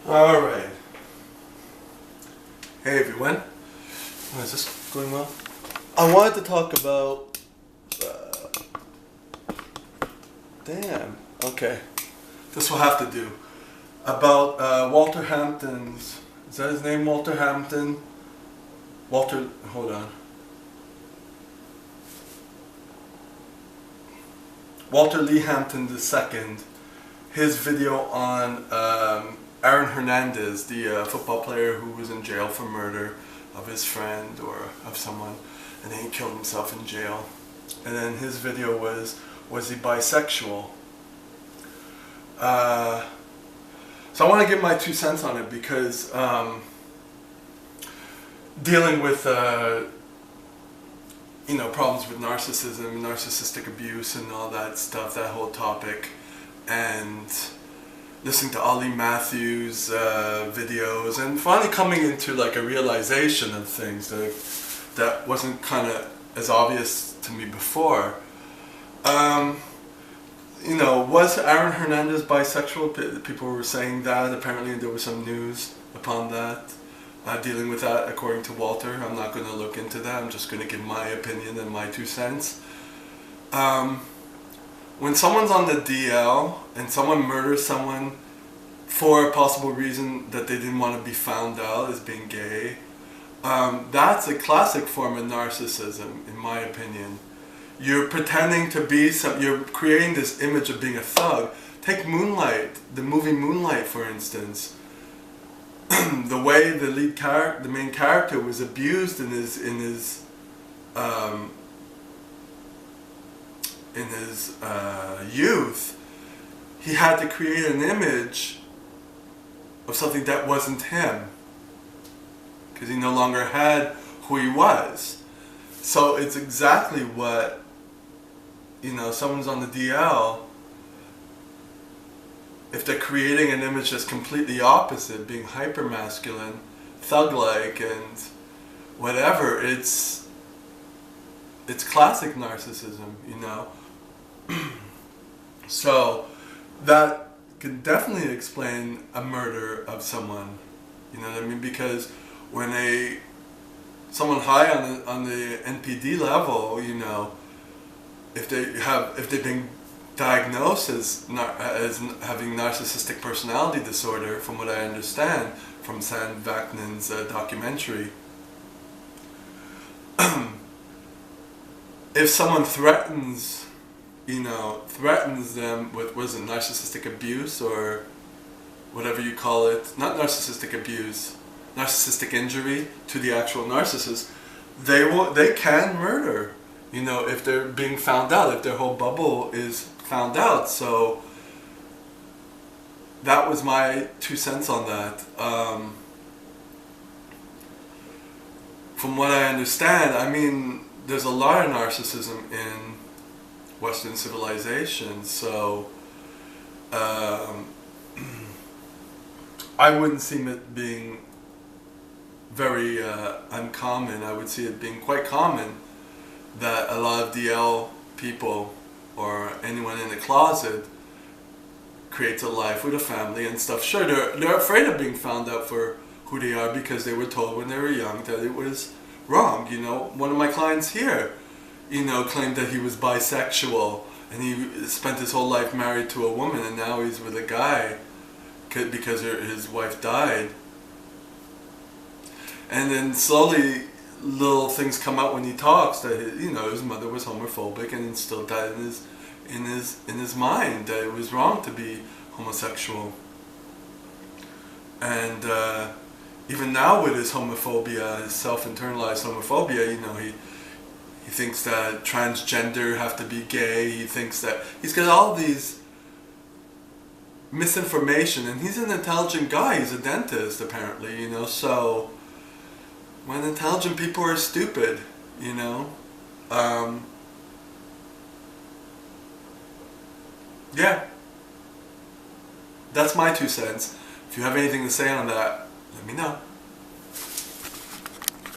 Alright. Hey everyone. Is this going well? I wanted to talk about... damn. Okay. This will have to do. About Walter Hampton's... Is that his name? Walter Hampton? Walter... Hold on. Walter Lee Hampton II. His video on Aaron Hernandez, the football player who was in jail for murder of his friend or of someone, and then he killed himself in jail. And then his video was he bisexual? So I want to give my 2 cents on it because dealing with problems with narcissism, narcissistic abuse and all that stuff, that whole topic, and listening to Ollie Matthews' videos, and finally coming into like a realization of things that wasn't kind of as obvious to me before. Was Aaron Hernandez bisexual? People were saying that. Apparently there was some news upon that, dealing with that according to Walter. I'm not going to look into that. I'm just going to give my opinion and my 2 cents. When someone's on the DL and someone murders someone for a possible reason that they didn't want to be found out as being gay, that's a classic form of narcissism, in my opinion. You're pretending to be you're creating this image of being a thug. Take Moonlight, the movie Moonlight, for instance. The way the main character was abused in his youth, he had to create an image of something that wasn't him because he no longer had who he was. So it's exactly what, someone's on the DL, if they're creating an image that's completely opposite, being hyper-masculine, thug-like, and whatever, it's classic narcissism, So that could definitely explain a murder of someone, you know what I mean? Because when someone high on the NPD level, if they've been diagnosed as having narcissistic personality disorder, from what I understand from Sam Vaknin's documentary, if someone threatens them with, narcissistic abuse or whatever you call it, not narcissistic abuse, narcissistic injury to the actual narcissist, they can murder, if they're being found out, if their whole bubble is found out. So that was my 2 cents on that. From what I understand, there's a lot of narcissism in Western civilization, so I wouldn't see it being very uncommon. I would see it being quite common that a lot of DL people or anyone in the closet creates a life with a family and stuff. Sure, they're afraid of being found out for who they are because they were told when they were young that it was wrong. One of my clients here, claimed that he was bisexual and he spent his whole life married to a woman and now he's with a guy because his wife died. And then slowly little things come out when he talks that his mother was homophobic and instilled that in his mind that it was wrong to be homosexual. And even now with his homophobia, his self-internalized homophobia, he thinks that transgender have to be gay. He thinks that he's got all these misinformation, and he's an intelligent guy. He's a dentist apparently, so when intelligent people are stupid, yeah, that's my 2 cents. If you have anything to say on that, let me know.